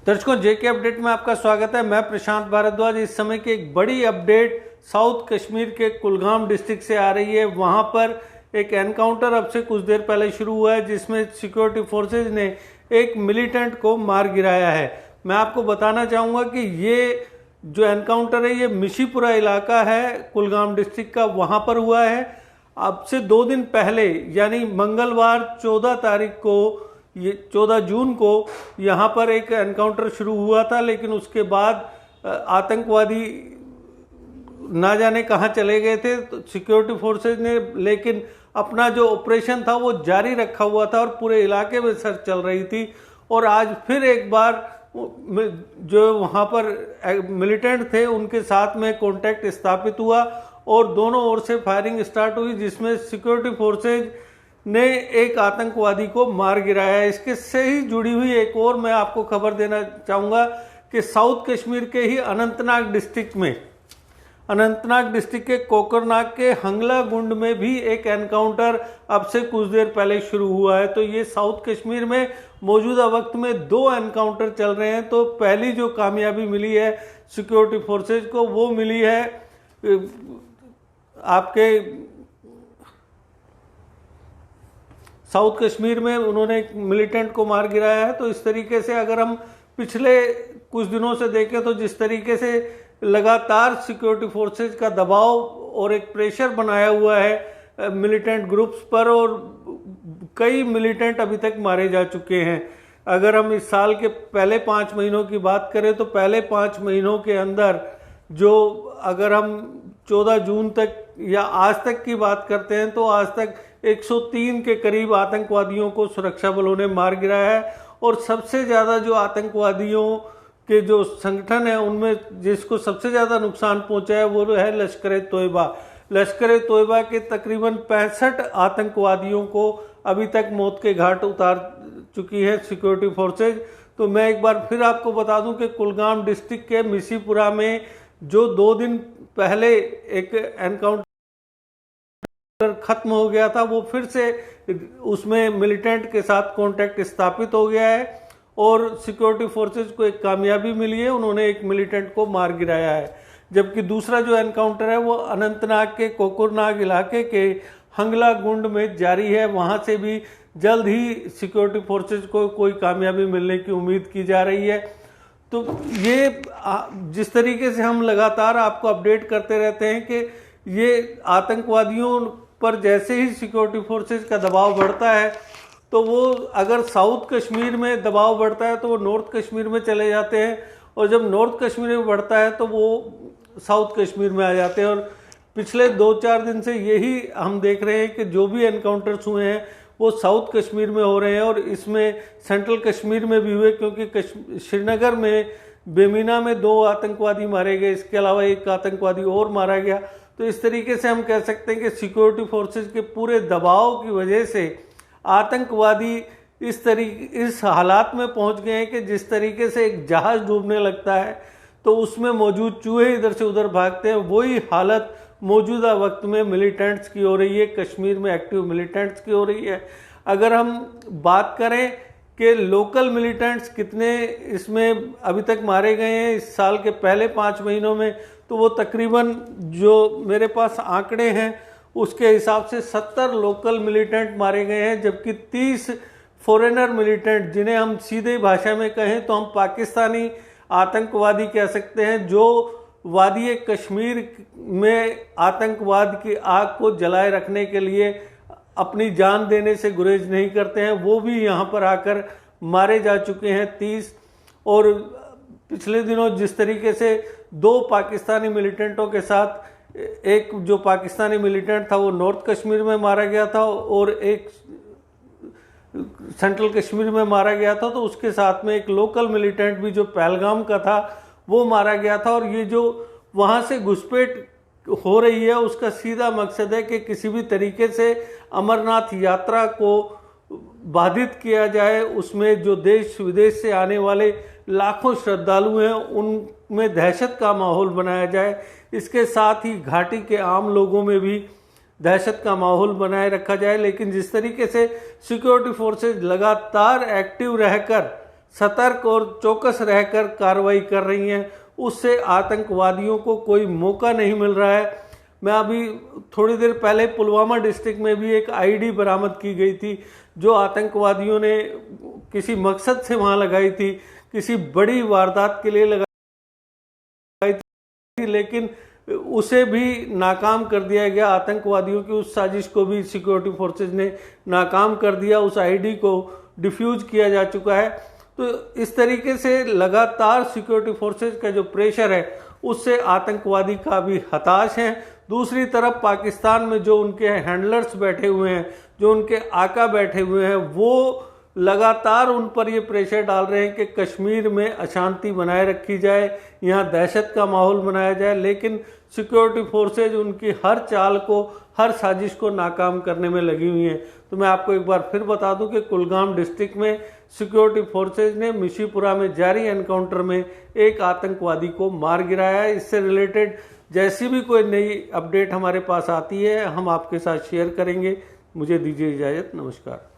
दर्शकों, जेके अपडेट में आपका स्वागत है। मैं प्रशांत भारद्वाज। इस समय की एक बड़ी अपडेट साउथ कश्मीर के कुलगाम डिस्ट्रिक्ट से आ रही है। वहां पर एक एनकाउंटर अब से कुछ देर पहले शुरू हुआ है, जिसमें सिक्योरिटी फोर्सेज ने एक मिलिटेंट को मार गिराया है। मैं आपको बताना चाहूँगा कि ये जो एनकाउंटर है ये मिशीपुरा इलाका है कुलगाम डिस्ट्रिक्ट का, वहाँ पर हुआ है। अब से 2 दिन पहले यानी मंगलवार 14 तारीख को, ये 14 जून को यहाँ पर एक एनकाउंटर शुरू हुआ था, लेकिन उसके बाद आतंकवादी ना जाने कहाँ चले गए थे। तो सिक्योरिटी फोर्सेज ने लेकिन अपना जो ऑपरेशन था वो जारी रखा हुआ था और पूरे इलाके में सर्च चल रही थी। और आज फिर एक बार जो वहाँ पर मिलिटेंट थे उनके साथ में कांटेक्ट स्थापित हुआ और दोनों ओर से फायरिंग स्टार्ट हुई, जिसमें सिक्योरिटी फोर्सेज ने एक आतंकवादी को मार गिराया है। इसके से ही जुड़ी हुई एक और मैं आपको खबर देना चाहूँगा कि साउथ कश्मीर के ही अनंतनाग डिस्ट्रिक्ट के कोकरनाग के हंगला गुंड में भी एक एनकाउंटर अब से कुछ देर पहले शुरू हुआ है। तो ये साउथ कश्मीर में मौजूदा वक्त में 2 एनकाउंटर चल रहे हैं। तो पहली जो कामयाबी मिली है सिक्योरिटी फोर्सेज को, वो मिली है आपके साउथ कश्मीर में, उन्होंने एक मिलिटेंट को मार गिराया है। तो इस तरीके से अगर हम पिछले कुछ दिनों से देखें तो जिस तरीके से लगातार सिक्योरिटी फोर्सेज का दबाव और एक प्रेशर बनाया हुआ है मिलिटेंट ग्रुप्स पर, और कई मिलिटेंट अभी तक मारे जा चुके हैं। अगर हम इस साल के पहले 5 महीनों की बात करें तो पहले 5 महीनों के अंदर जो, अगर हम 14 जून तक या आज तक की बात करते हैं तो आज तक 103 के करीब आतंकवादियों को सुरक्षा बलों ने मार गिराया है। और सबसे ज़्यादा जो आतंकवादियों के जो संगठन है उनमें जिसको सबसे ज़्यादा नुकसान पहुंचा है वो है लश्कर तोयबा। लश्कर तोयबा के तकरीबन 65 आतंकवादियों को अभी तक मौत के घाट उतार चुकी है सिक्योरिटी फोर्सेज। तो मैं एक बार फिर आपको बता दूं कि कुलगाम डिस्ट्रिक्ट के मिशीपुरा में जो 2 दिन पहले एक एनकाउंटर खत्म हो गया था, वो फिर से उसमें मिलिटेंट के साथ कांटेक्ट स्थापित हो गया है और सिक्योरिटी फोर्सेज को एक कामयाबी मिली है, उन्होंने एक मिलिटेंट को मार गिराया है। जबकि दूसरा जो एनकाउंटर है वो अनंतनाग के कोकरनाग इलाके के हंगला गुंड में जारी है। वहां से भी जल्द ही सिक्योरिटी फोर्सेज को कोई कामयाबी मिलने की उम्मीद की जा रही है। तो ये जिस तरीके से हम लगातार आपको अपडेट करते रहते हैं कि ये आतंकवादियों पर जैसे ही सिक्योरिटी फोर्सेज का दबाव बढ़ता है तो वो, अगर साउथ कश्मीर में दबाव बढ़ता है तो वो नॉर्थ कश्मीर में चले जाते हैं, और जब नॉर्थ कश्मीर में बढ़ता है तो वो साउथ कश्मीर में आ जाते हैं। और पिछले 2-4 दिन से यही हम देख रहे हैं कि जो भी एनकाउंटर्स हुए हैं वो साउथ कश्मीर में हो रहे हैं, और इसमें सेंट्रल कश्मीर में भी हुए, क्योंकि श्रीनगर में बेमीना में 2 आतंकवादी मारे गए, इसके अलावा एक आतंकवादी और मारा गया। तो इस तरीके से हम कह सकते हैं कि सिक्योरिटी फोर्सेज के पूरे दबाव की वजह से आतंकवादी इस हालात में पहुंच गए हैं कि जिस तरीके से एक जहाज डूबने लगता है तो उसमें मौजूद चूहे इधर से उधर भागते हैं, वही हालत मौजूदा वक्त में मिलिटेंट्स की हो रही है, कश्मीर में एक्टिव मिलिटेंट्स की हो रही है। अगर हम बात करें कि लोकल मिलिटेंट्स कितने इसमें अभी तक मारे गए हैं इस साल के पहले 5 महीनों में, तो वो तकरीबन, जो मेरे पास आंकड़े हैं उसके हिसाब से 70 लोकल मिलिटेंट मारे गए हैं, जबकि 30 फॉरेनर मिलिटेंट, जिन्हें हम सीधे भाषा में कहें तो हम पाकिस्तानी आतंकवादी कह सकते हैं, जो वादी कश्मीर में आतंकवाद की आग को जलाए रखने के लिए अपनी जान देने से गुरेज नहीं करते हैं, वो भी यहाँ पर आकर मारे जा चुके हैं 30। और पिछले दिनों जिस तरीके से 2 पाकिस्तानी मिलिटेंटों के साथ, एक जो पाकिस्तानी मिलिटेंट था वो नॉर्थ कश्मीर में मारा गया था और एक सेंट्रल कश्मीर में मारा गया था, तो उसके साथ में एक लोकल मिलिटेंट भी जो पहलगाम का था वो मारा गया था। और ये जो वहाँ से घुसपैठ हो रही है उसका सीधा मकसद है कि किसी भी तरीके से अमरनाथ यात्रा को बाधित किया जाए, उसमें जो देश विदेश से आने वाले लाखों श्रद्धालु हैं उनमें दहशत का माहौल बनाया जाए। इसके साथ ही घाटी के आम लोगों में भी दहशत का माहौल बनाए रखा जाए। लेकिन जिस तरीके से सिक्योरिटी फोर्सेज लगातार एक्टिव रहकर सतर्क और चौकस रहकर कार्रवाई कर रही हैं, उससे आतंकवादियों को कोई मौका नहीं मिल रहा है। मैं अभी थोड़ी देर पहले पुलवामा डिस्ट्रिक्ट में भी एक आईडी बरामद की गई थी, जो आतंकवादियों ने किसी मकसद से वहां लगाई थी, किसी बड़ी वारदात के लिए लगाई थी, लेकिन उसे भी नाकाम कर दिया गया। आतंकवादियों की उस साजिश को भी सिक्योरिटी फोर्सेज ने नाकाम कर दिया, उस आईडी को डिफ्यूज किया जा चुका है। तो इस तरीके से लगातार सिक्योरिटी फोर्सेज का जो प्रेशर है उससे आतंकवादी काफी हताश हैं। दूसरी तरफ पाकिस्तान में जो उनके हैंडलर्स बैठे हुए हैं, जो उनके आका बैठे हुए हैं, वो लगातार उन पर ये प्रेशर डाल रहे हैं कि कश्मीर में अशांति बनाए रखी जाए, यहाँ दहशत का माहौल बनाया जाए, लेकिन सिक्योरिटी फोर्सेज उनकी हर चाल को, हर साजिश को नाकाम करने में लगी हुई हैं। तो मैं आपको एक बार फिर बता दूं कि कुलगाम डिस्ट्रिक्ट में सिक्योरिटी फोर्सेज ने मिशीपुरा में जारी एनकाउंटर में एक आतंकवादी को मार गिराया है। इससे रिलेटेड जैसी भी कोई नई अपडेट हमारे पास आती है हम आपके साथ शेयर करेंगे। मुझे दीजिए इजाज़त, नमस्कार।